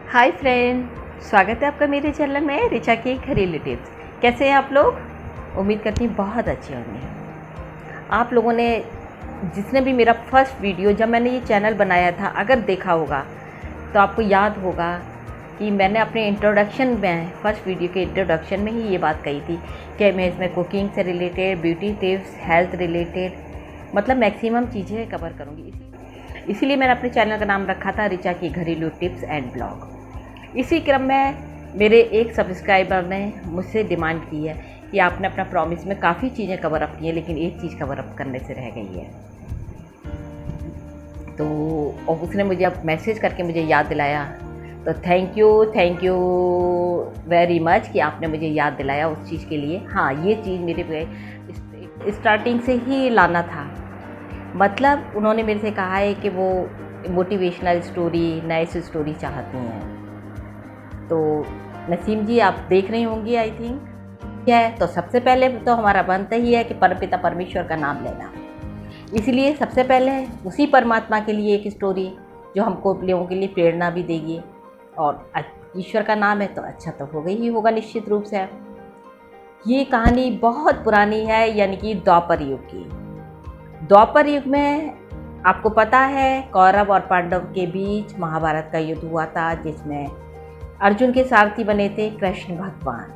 Hi friend, स्वागत है आपका मेरे चैनल में रिचा के घरेलू टिप्स। कैसे हैं आप लोग? उम्मीद करती हूँ बहुत अच्छे होंगे। आप लोगों ने जिसने भी मेरा फर्स्ट वीडियो जब मैंने ये चैनल बनाया था अगर देखा होगा तो आपको याद होगा कि मैंने अपने इंट्रोडक्शन में फर्स्ट वीडियो के इंट्रोडक्शन में ही ये बात कही थी कि मैं इसमें कुकिंग से related, beauty tips, health related मतलब मैक्सिमम चीज़ें कवर करूँगी। इसीलिए मैंने अपने चैनल का नाम रखा था रिचा की घरेलू टिप्स एंड ब्लॉग। इसी क्रम में मेरे एक सब्सक्राइबर ने मुझसे डिमांड की है कि आपने अपना प्रॉमिस में काफ़ी चीज़ें कवर अप की हैं लेकिन एक चीज़ कवर अप करने से रह गई है। तो और उसने मुझे अब मैसेज करके मुझे याद दिलाया, तो थैंक यू वेरी मच कि आपने मुझे याद दिलाया उस चीज़ के लिए। हाँ, ये चीज़ मेरे पे स्टार्टिंग से ही लाना था। मतलब उन्होंने मेरे से कहा है कि वो मोटिवेशनल स्टोरी, नाइस स्टोरी चाहती हैं। तो नसीम जी आप देख रही होंगी आई थिंक, क्या है तो सबसे पहले तो हमारा बनता ही है कि परमपिता परमेश्वर का नाम लेना। इसलिए सबसे पहले उसी परमात्मा के लिए एक स्टोरी जो हमको लोगों के लिए प्रेरणा भी देगी, और ईश्वर का नाम है तो अच्छा तो होगा ही होगा निश्चित रूप से। ये कहानी बहुत पुरानी है, यानी कि द्वापर युग की। द्वापर युग में आपको पता है कौरव और पांडव के बीच महाभारत का युद्ध हुआ था, जिसमें अर्जुन के सारथी बने थे कृष्ण भगवान।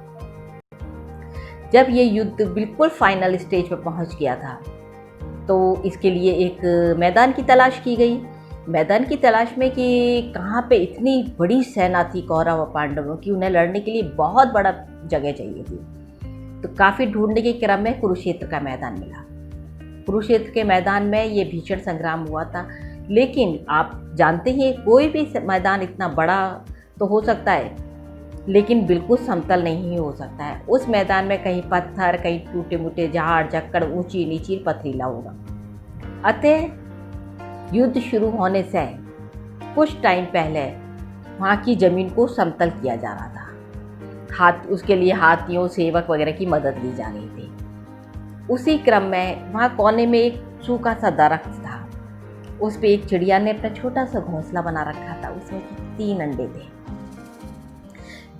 जब ये युद्ध बिल्कुल फाइनल स्टेज पर पहुंच गया था तो इसके लिए एक मैदान की तलाश की गई। मैदान की तलाश में कि कहाँ पे इतनी बड़ी सेना थी कौरव और पांडवों की, उन्हें लड़ने के लिए बहुत बड़ा जगह चाहिए थी। तो काफ़ी ढूंढने के क्रम में कुरुक्षेत्र का मैदान मिला। कुरुक्षेत्र के मैदान में ये भीषण संग्राम हुआ था। लेकिन आप जानते ही कोई भी मैदान इतना बड़ा तो हो सकता है लेकिन बिल्कुल समतल नहीं हो सकता है। उस मैदान में कहीं पत्थर, कहीं टूटे मुटे झाड़ झक्कड़, ऊंची नीची पथरीला होगा। अतः युद्ध शुरू होने से कुछ टाइम पहले वहाँ की ज़मीन को समतल किया जा रहा था। उसके लिए हाथियों, सेवक वगैरह की मदद ली जा रही थी। उसी क्रम में वहाँ कोने में एक सूखा सा दरख्त था। उस पर एक चिड़िया ने अपना छोटा सा घोंसला बना रखा था। उसमें 3 अंडे थे।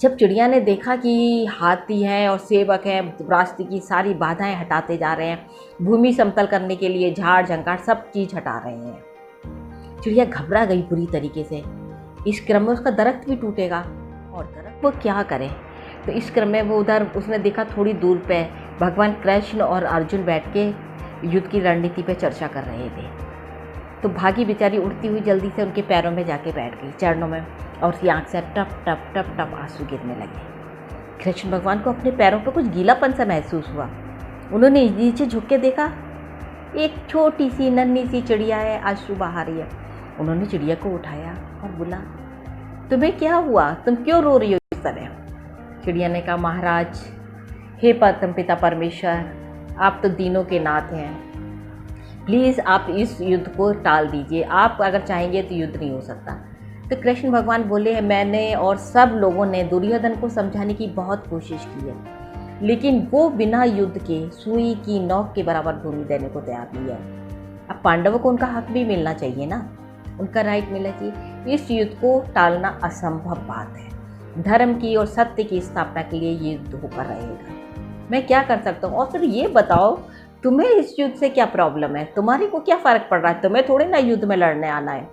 जब चिड़िया ने देखा कि हाथी हैं और सेवक हैं, रास्ते की सारी बाधाएं हटाते जा रहे हैं, भूमि समतल करने के लिए झाड़ झंकार सब चीज़ हटा रहे हैं, चिड़िया घबरा गई पूरी तरीके से। इस क्रम में उसका दरख्त भी टूटेगा और दरख्त वो क्या करे। तो इस क्रम में वो उधर उसने देखा थोड़ी दूर पे भगवान कृष्ण और अर्जुन बैठ के युद्ध की रणनीति पे चर्चा कर रहे थे। तो भागी बेचारी उड़ती हुई जल्दी से उनके पैरों में जाके बैठ गई, चरणों में, और उसकी आँख से टप टप टप टप आंसू गिरने लगे। कृष्ण भगवान को अपने पैरों पर कुछ गीलापन सा महसूस हुआ। उन्होंने नीचे झुक के देखा, एक छोटी सी नन्ही सी चिड़िया है, आंसू बहा रही है। उन्होंने चिड़िया को उठाया और बोला, तुम्हें क्या हुआ, तुम क्यों रो रही हो इस तरह? चिड़िया ने कहा, महाराज, हे परमपिता परमेश्वर, आप तो दीनों के नाथ हैं, प्लीज़ आप इस युद्ध को टाल दीजिए। आप अगर चाहेंगे तो युद्ध नहीं हो सकता। तो कृष्ण भगवान बोले, मैंने और सब लोगों ने दुर्योधन को समझाने की बहुत कोशिश की है, लेकिन वो बिना युद्ध के सुई की नोक के बराबर भूमि देने को तैयार नहीं है। अब पांडवों को उनका हक भी मिलना चाहिए ना, उनका राइट मिलना चाहिए। इस युद्ध को टालना असंभव बात है। धर्म की और सत्य की स्थापना के लिए ये युद्ध होकर रहेगा। मैं क्या कर सकता हूँ? और फिर ये बताओ, तुम्हें इस युद्ध से क्या प्रॉब्लम है? तुम्हारी को क्या फ़र्क पड़ रहा है? तुम्हें थोड़े ना युद्ध में लड़ने आना है।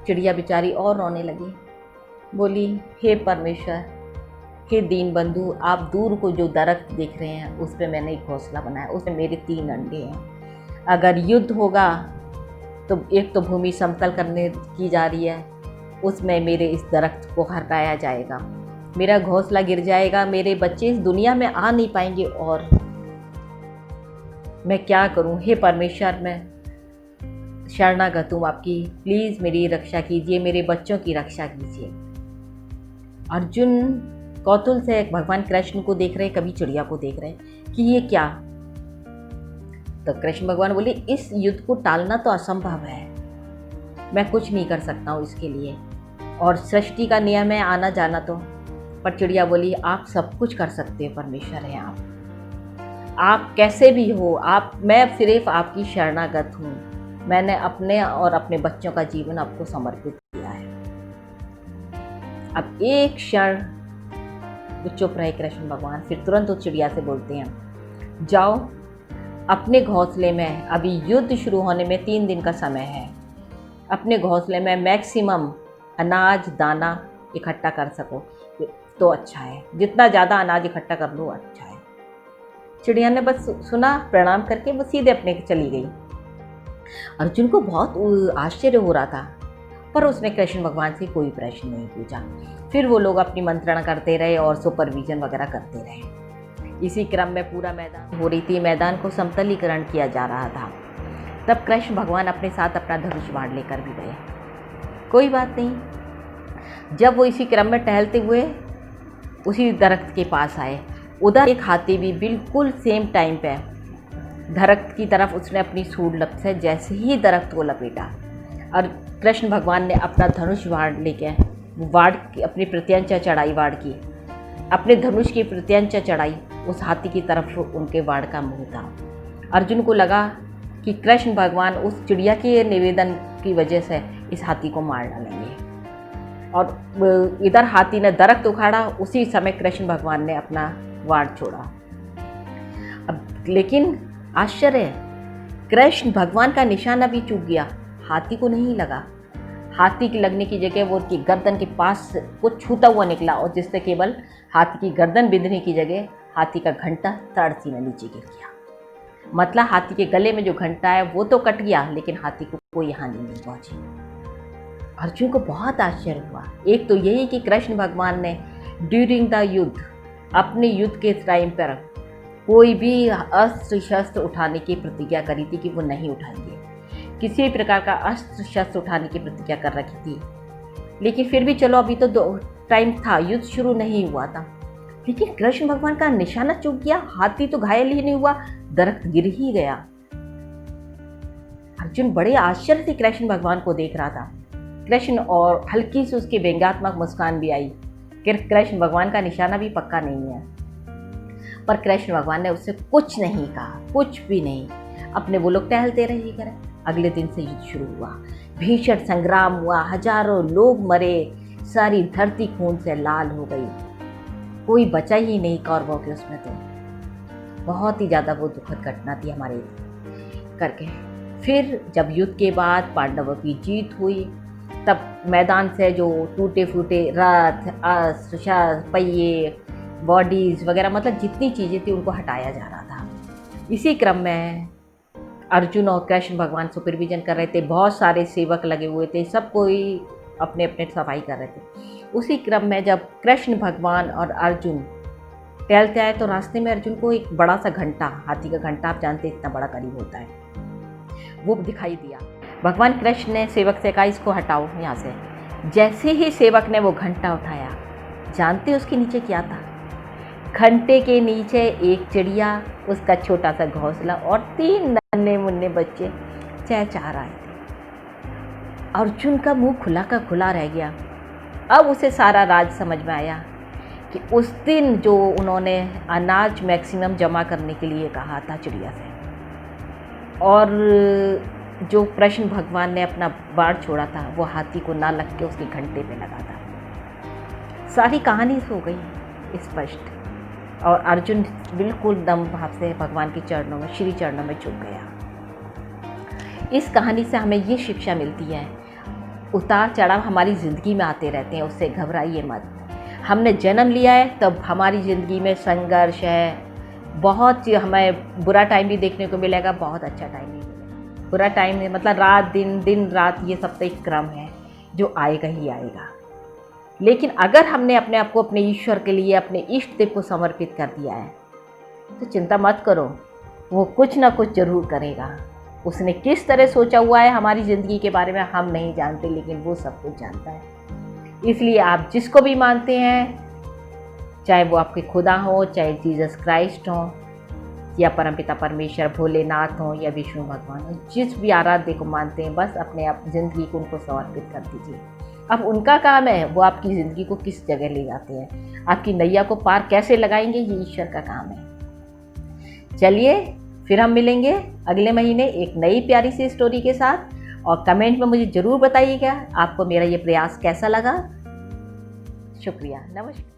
चिड़िया बेचारी और रोने लगी, बोली, हे परमेश्वर, हे दीन बंधु, आप दूर को जो दरख्त देख रहे हैं उस पर मैंने एक घोंसला बनाया, उसमें मेरे 3 अंडे हैं। अगर युद्ध होगा तो एक तो भूमि समतल करने की जा रही है, उसमें मेरे इस दरख्त को हटाया जाएगा, मेरा घोंसला गिर जाएगा, मेरे बच्चे इस दुनिया में आ नहीं पाएंगे, और मैं क्या करूं? हे परमेश्वर, मैं शरणागत हूँ आपकी, प्लीज़ मेरी रक्षा कीजिए, मेरे बच्चों की रक्षा कीजिए। अर्जुन कौतूहल से भगवान कृष्ण को देख रहे, कभी चिड़िया को देख रहे कि ये क्या। तो कृष्ण भगवान बोले, इस युद्ध को टालना तो असंभव है, मैं कुछ नहीं कर सकता हूँ इसके लिए, और सृष्टि का नियम है आना जाना। तो पर चिड़िया बोली, आप सब कुछ कर सकते हो, परमेश्वर हैं आप कैसे भी हो, मैं सिर्फ आपकी शरणागत हूँ। मैंने अपने और अपने बच्चों का जीवन आपको समर्पित किया है। अब एक क्षण वो चुप रहे कृष्ण भगवान, फिर तुरंत उस चिड़िया से बोलते हैं, जाओ अपने घोंसले में, अभी युद्ध शुरू होने में 3 दिन का समय है, अपने घोंसले में मैक्सिमम अनाज दाना इकट्ठा कर सको तो अच्छा है, जितना ज़्यादा अनाज इकट्ठा कर लो अच्छा है। चिड़िया ने बस सुना, प्रणाम करके वो सीधे अपने चली गई। अर्जुन को बहुत आश्चर्य हो रहा था, पर उसने कृष्ण भगवान से कोई प्रश्न नहीं पूछा। फिर वो लोग अपनी मंत्रणा करते रहे और सुपरविजन वगैरह करते रहे। इसी क्रम में पूरा मैदान हो रही थी, मैदान को समतलीकरण किया जा रहा था। तब कृष्ण भगवान अपने साथ अपना धनुष बाण लेकर भी गए। कोई बात नहीं, जब वो इसी क्रम में टहलते हुए उसी दरख्त के पास आए, उधर एक हाथी भी बिल्कुल सेम टाइम पे दरख्त की तरफ उसने अपनी सूंड से जैसे ही दरख्त को लपेटा और कृष्ण भगवान ने अपना धनुष बाण लेके वाड़ अपनी प्रत्यंचा चढ़ाई, वाड़ की अपने धनुष की प्रत्यंचा चढ़ाई उस हाथी की तरफ उनके वाड़ का मुंह था। अर्जुन को लगा कि कृष्ण भगवान उस चिड़िया के निवेदन की वजह से इस हाथी को मार डालेंगे, और इधर हाथी ने दरख्त उखाड़ा, उसी समय कृष्ण भगवान ने अपना वाड़ छोड़ा। अब लेकिन आश्चर्य, कृष्ण भगवान का निशाना भी चूक गया, हाथी को नहीं लगा। हाथी की लगने की जगह वो उसकी गर्दन के पास को छूता हुआ निकला, और जिससे केवल हाथी की गर्दन बिंधने की जगह हाथी का घंटा तड़सी में नीचे गिर गया। मतलब हाथी के गले में जो घंटा है वो तो कट गया, लेकिन हाथी को कोई हानि नहीं पहुंची। अर्जुन को बहुत आश्चर्य हुआ। एक तो यही कि कृष्ण भगवान ने ड्यूरिंग द युद्ध, अपने युद्ध के टाइम पर कोई भी अस्त्र शस्त्र उठाने की प्रतिज्ञा करी थी कि वो नहीं उठाएंगे, किसी भी प्रकार का अस्त्र शस्त्र उठाने की प्रतिज्ञा कर रखी थी। लेकिन फिर भी चलो, अभी तो टाइम था, युद्ध शुरू नहीं हुआ था, लेकिन कृष्ण भगवान का निशाना चूक गया। हाथी तो घायल ही नहीं हुआ, दरख्त गिर ही गया। अर्जुन बड़े आश्चर्य से कृष्ण भगवान को देख रहा था। कृष्ण और हल्की सी उसकी व्यंग्यात्मक मुस्कान भी आई कि कृष्ण भगवान का निशाना भी पक्का नहीं है। पर कृष्ण भगवान ने उससे कुछ नहीं कहा, कुछ भी नहीं। अपने वो लोग टहलते रहे करें। अगले दिन से युद्ध शुरू हुआ, भीषण संग्राम हुआ, हजारों लोग मरे, सारी धरती खून से लाल हो गई, कोई बचा ही नहीं कौरवों के उसमें। तो बहुत ही ज़्यादा वो दुखद घटना थी हमारे करके। फिर जब युद्ध के बाद पांडवों की जीत हुई, तब मैदान से जो टूटे फूटे रथ, अस्त्र शस्त्र, पहिए, बॉडीज़ वगैरह, मतलब जितनी चीज़ें थी उनको हटाया जा रहा था। इसी क्रम में अर्जुन और कृष्ण भगवान सुपरविजन कर रहे थे, बहुत सारे सेवक लगे हुए थे, सब कोई अपने अपने सफाई कर रहे थे। उसी क्रम में जब कृष्ण भगवान और अर्जुन टहलते आए तो रास्ते में अर्जुन को एक बड़ा सा घंटा, हाथी का घंटा, आप जानते इतना बड़ा करीब होता है, वो दिखाई दिया। भगवान कृष्ण ने सेवक से कहा, इसको हटाओ यहाँ से। जैसे ही सेवक ने वो घंटा उठाया, जानते उसके नीचे क्या था? घंटे के नीचे एक चिड़िया, उसका छोटा सा घोंसला और 3 नन्हे मुन्ने बच्चे चहचहा रहे थे। अर्जुन का मुंह खुला का खुला रह गया। अब उसे सारा राज समझ में आया कि उस दिन जो उन्होंने अनाज मैक्सिमम जमा करने के लिए कहा था चिड़िया से, और जो कृष्ण भगवान ने अपना बाण छोड़ा था, वो हाथी को ना लग के उसके घंटे पे लगा था। सारी कहानी हो गई स्पष्ट, और अर्जुन बिल्कुल दम भाव से भगवान के चरणों में, श्री चरणों में झुक गया। इस कहानी से हमें ये शिक्षा मिलती है, उतार चढ़ाव हमारी ज़िंदगी में आते रहते हैं, उससे घबराइए मत। हमने जन्म लिया है तब हमारी ज़िंदगी में संघर्ष है, बहुत हमें बुरा टाइम भी देखने को मिलेगा, बहुत अच्छा टाइम भी मिलेगा। बुरा टाइम है मतलब रात दिन, दिन रात, ये सब तो एक क्रम है जो आएगा ही आएगा। लेकिन अगर हमने अपने आप को अपने ईश्वर के लिए, अपने इष्ट देव को समर्पित कर दिया है, तो चिंता मत करो, वो कुछ ना कुछ ज़रूर करेगा। उसने किस तरह सोचा हुआ है हमारी ज़िंदगी के बारे में हम नहीं जानते, लेकिन वो सब कुछ जानता है। इसलिए आप जिसको भी मानते हैं, चाहे वो आपके खुदा हो, चाहे जीसस क्राइस्ट हो, या परमपिता परमेश्वर भोलेनाथ हो, या विष्णु भगवान हो, जिस भी आराध्य को मानते हैं, बस अपने आप ज़िंदगी को उनको समर्पित कर दीजिए। अब उनका काम है वो आपकी ज़िंदगी को किस जगह ले जाते हैं, आपकी नैया को पार कैसे लगाएंगे, ये ईश्वर का काम है। चलिए फिर हम मिलेंगे अगले महीने एक नई प्यारी सी स्टोरी के साथ, और कमेंट में मुझे ज़रूर बताइएगा आपको मेरा ये प्रयास कैसा लगा। शुक्रिया, नमस्कार।